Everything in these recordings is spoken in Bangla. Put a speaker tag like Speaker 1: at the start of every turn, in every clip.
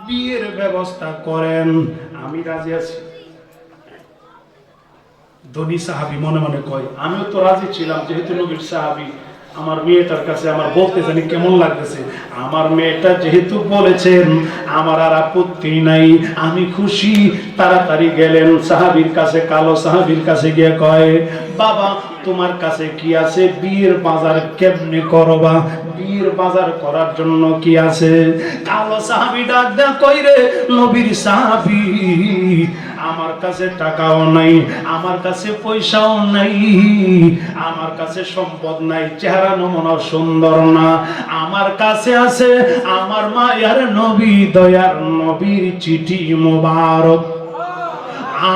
Speaker 1: বিয়ের ব্যবস্থা করেন। আমি রাজি আছি। ধনী সাহাবী মনে মনে কয় আমিও তো রাজি ছিলাম, যেহেতু নবীর সাহাবী। আমার মেয়েটার কাছে আমার বলতে জানি কেমন লাগতেছে। আমার মেয়েটা যেহেতু বলেছেন আমার আর আপত্তি নাই, আমি খুশি। তাড়াতাড়ি গেলেন সাহাবীর কাছে। কালো সাহাবীর কাছে গিয়ে কয়, বাবা তোমার কাছে কি আছে? বিয়ের বাজার কেমনে করবা? বিয়ের বাজার করার জন্য কি আছে? কালো সাহাবী ডাক দেয়া কই, রে নবীর সাহাবী, আমার কাছে টাকাও নাই, আমার কাছে পয়সাও নাই, আমার কাছে সম্পদ নাই, চেহারা নমুনা সুন্দর না। আমার কাছে আছে আমার মায়ার নবী, দয়ার নবীর চিঠি মোবারক।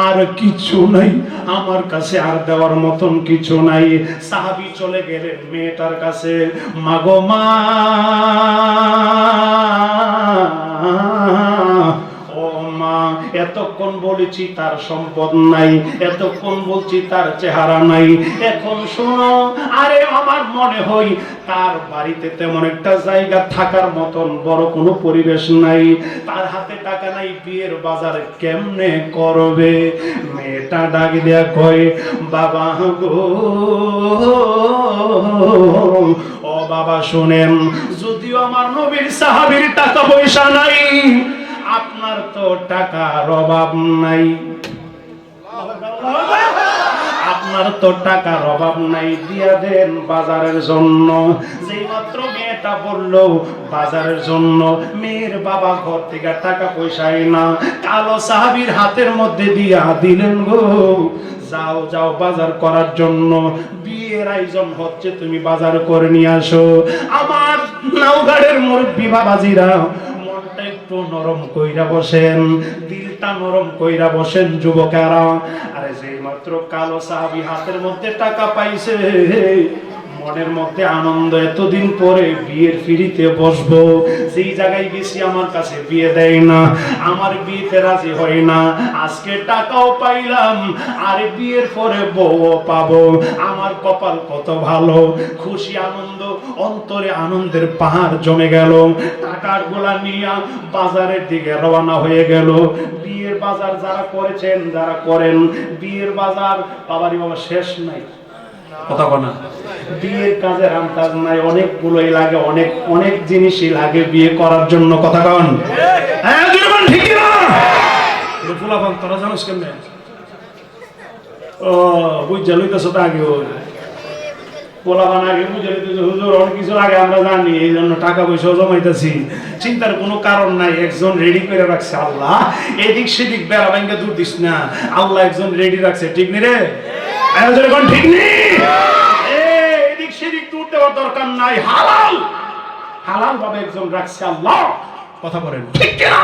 Speaker 1: আর কিছু নাই আমার কাছে, আর দেওয়ার মতন কিছু নাই। সাহাবী চলে গেলেন মেয়েটার কাছে। মাগো মা, ও মা, এতক্ষণ বলেছি তার সম্পদ নাই, এতক্ষণ বলছি তার চেহারা নাই, এখন শোনো। আরে আমার মনে হয় তার বাড়িতে তেমন একটা জায়গা থাকার মতন বড় কোনো পরিবেশ নাই, তার হাতে টাকা নাই, বিয়ের বাজার কেমনে করবে? মেয়েটা ডাক দেয়া কয়, বাবা গো, ও বাবা শুনেন, যদিও আমার নবীর সাহাবীর টাকা পয়সা নাই, আপনার তো টাকার অভাব নাই, আপনার তো টাকার অভাব নাই, দিয়া দেন বাজারের জন্য। যেই মাত্র মেয়েটা বলল বাজারের জন্য, মেয়ের বাবা ঘর থেকে টাকা পয়সাই না, কালো সাহাবীর হাতের মধ্যে দিয়া দিলেন, গো যাও যাও বাজার করার জন্য, বিয়ের আয়োজন হচ্ছে, তুমি বাজার করে নিয়ে আসো। আমার নাওগাড়ের মুরব্বি বাবাজিরা মনটা একটু নরম কইরা বসেন, দিলটা নরম কইরা বসেন যুবকেরা। আরে যেই মাত্র কালো সাহাবী হাতের মধ্যে টাকা পাইছে, মনের মধ্যে আনন্দ, এতদিন পরে বিয়ের ফিরিতে বসবো, সেই জায়গায় গেছি আমার কাছে বিয়ে দেয় না, আমার বিয়েতে রাজি হয় না, আজকে টাকাও পাইলাম আর বিয়ের পরে বউও পাবো, আমার কপাল কত ভালো। খুশি আনন্দ, অন্তরে আনন্দের পাহাড় জমে গেল। টাকার গোলা নিয়ে বাজারের দিকে রওনা হয়ে গেল। বিয়ের বাজার যারা করেছেন, যারা করেন, বিয়ের বাজার বাবারি বাবা শেষ নাই। কথা বলা, বিয়ের কাজের আন্দাজ নাই, অনেকগুলোই লাগে, অনেক অনেক জিনিসই লাগে বিয়ে করার জন্য। কথা কন, হ্যাঁ ঠিক না? ফুলাফান তোরা জানোস কেমনে? ও বুঝা লইতেছ তো আগে, পোলাপান আগে বুঝে লইতেছে, হুজুর অনেক কিছু আগে আমরা জানি, এই জন্য টাকা পয়সাও জমাইতেছি। চিন্তার কোনো কারণ নাই, একজন রেডি করে রাখছে আল্লাহ। এদিক সেদিক বেড়া ভাঙ্গা দূর দিস না, আল্লাহ একজন রেডি রাখছে। ঠিক নি রে? ঠিক নেই, এদিক সেদিক দূর দেওয়ার দরকার নাই, হালাল হালাল ভাবে একজন রাখছে আল্লাহ। কথা বলেন ঠিক কিনা?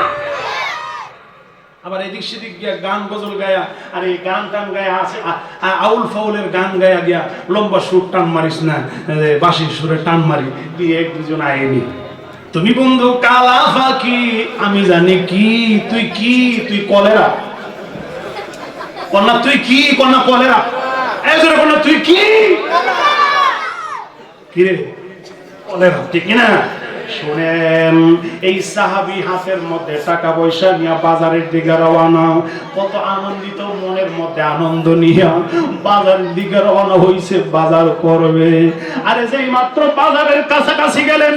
Speaker 1: আবার এদিক সেদিক গিয়া গান গজল গায়া, আর এই গান টান গায়া আছে, আউল ফাউলের গান গায়া গিয়া লম্বা সুর টান মারিস না, বাঁশির সুরে টান মারি দিয়ে এক দুজন আইনি। তুমি বন্ধু কালা ফাঁকি, আমি জানি কি, তুই কি, তুই কলেরা কন্যা, তুই কি কন্যা কলেরা, কন্যা তুই কি কিরে কলেরা, ঠিক কিনা? শুনেন, এই সাহাবী হাতের মধ্যে টাকা পয়সা নিয়ে বাজারের দিকে রওনা, কত আনন্দিত, মনের মধ্যে আনন্দ নিয়ে বাজারের দিকে রওনা হইছে, বাজার করবে। আরে যেই মাত্র বাজারের কাছাকাছি গেলেন,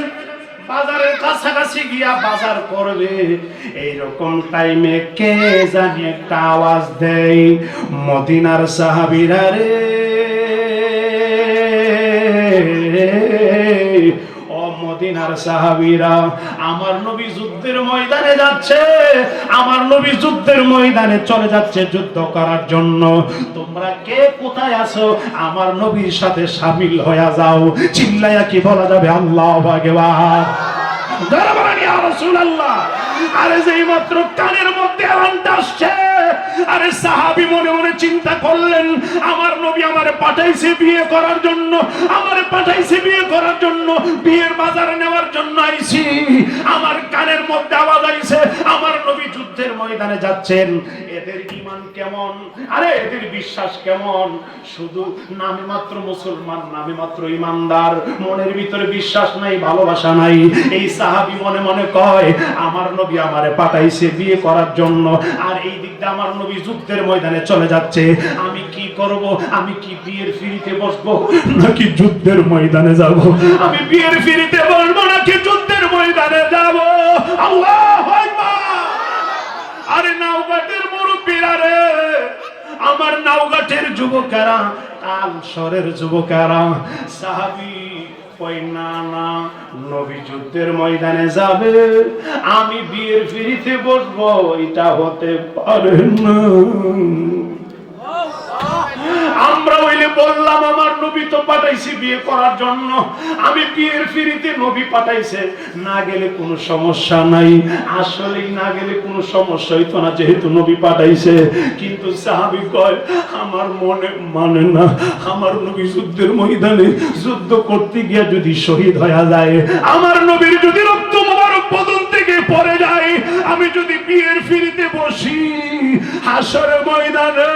Speaker 1: বাজারের কাছাকাছি গিয়া বাজার করবে, এইরকম টাইমে কে জানি একটা আওয়াজ দেয়, মদিনার সাহাবীরা রে, মদিনার সাহাবীরা, আমার নবী যুদ্ধের ময়দানে যাচ্ছে, আমার নবী যুদ্ধের ময়দানে চলে যাচ্ছে যুদ্ধ করার জন্য। তোমরা কে কোথায় আছো, আমার নবীর সাথে শামিল হয়ে যাও। চিল্লায়া কি বলা যাবে আল্লাহু আকবার? যারা বলেন ইয়া রাসূলুল্লাহ। আরে যেই মাত্র কানের মধ্যে মধ্যে এলানটা আসছে। আরে সাহাবী মনে মনে চিন্তা করলেন, আমার নবী আমারে পাঠাইছে বিয়ে করার জন্য, আমারে পাঠাইছে বিয়ে করার জন্য, বিয়ের বাজারে নেওয়ার জন্য আইছি। আমার কানের মধ্যে আওয়াজ আইছে আমার নবী যুদ্ধের ময়দানে যাচ্ছেন। এদের ঈমান কেমন, আরে এদের বিশ্বাস কেমন? শুধু নামে মাত্র মুসলমান, নামে মাত্র ঈমানদার, মনের ভিতরে বিশ্বাস নাই, ভালোবাসা নাই। এই সাহাবী মনে মনে কয় আমার নবী আমারে পাঠাইছে বিয়ে করার জন্য, আর এই দিকটা আমার নবী যুদ্ধের ময়দানে চলে যাচ্ছে। আমি কি করব? আমি কি বিয়ের ফিরিতে বসবো নাকি যুদ্ধের ময়দানে যাব? আমি বিয়ের ফিরিতে বসবো নাকি যুদ্ধের ময়দানে যাব? আল্লাহু আকবার। আরে নাওঘাটের মুরব্বীরা রে, আমার নাওঘাটের যুবকেরা, আলসরের যুবকেরা, সাহাবী কই না না, নবী যুদ্ধের ময়দানে যাবে, আমি বিয়ের ফিরিতে বসবো, এটা হতে পারে না। আমরা হইলে বললাম আমার নবী তো পাঠাইছে বিয়ে করার জন্য, আমি বিয়ের ফিরিতে নবী পাঠাইছে, না গেলে কোনো সমস্যা নাই। আসলেই না গেলে কোনো সমস্যা হইতো না, যেহেতু নবী পাঠাইছে। কিন্তু সাহাবী কয় আমার মনে মানে না, আমার নবী যুদ্ধের ময়দানে যুদ্ধ করতে গিয়া যদি শহীদ হয়ে যায়, আমার নবীর যদি রক্ত মোবারক বদন থেকে পড়ে যায়, আমি যদি বিয়ের ফিরিতে বসি, হাসরের ময়দানে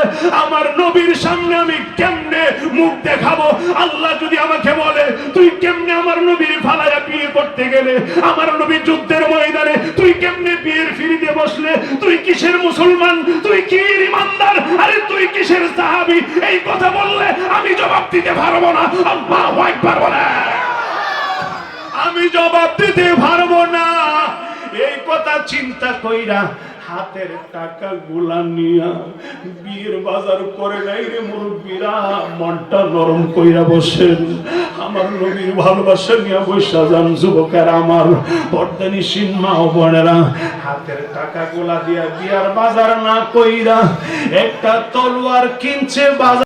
Speaker 1: আমার নবীর সামনে আমি কেমনে মুখ দেখাবো? আল্লাহ যদি আমাকে বলে তুই কেমনে আমার নবীর ফালায়া বিয়ে করতে গেলে, আমার নবী যুদ্ধের ময়দানে তুই কেমনে বিয়ের ফিরিতে বসলে, তুই কিসের মুসলমান, তুই কি ঈমানদার, আরে তুই কিসের সাহাবী? এই কথা বললে আমি জবাব দিতে পারবো না। আল্লাহু আকবার বলে, আমি জবাব দিতে পারবো না। এই কথা চিন্তা কইরা হাতের টাকা গুলা নিয়া বিয়ের বাজার করে নাই রে মুরব্বীরা, মনটা নরম কইরা বসেন, আমার নবীর ভালোবাসা নিয়ে বসা যান। যুবকেরা আমার, পর্দানিসীন মা ও বোনেরা, হাতের টাকা গুলা দিয়া বিয়ার বাজার না কইরা একটা তলোয়ার কিনছে বাজার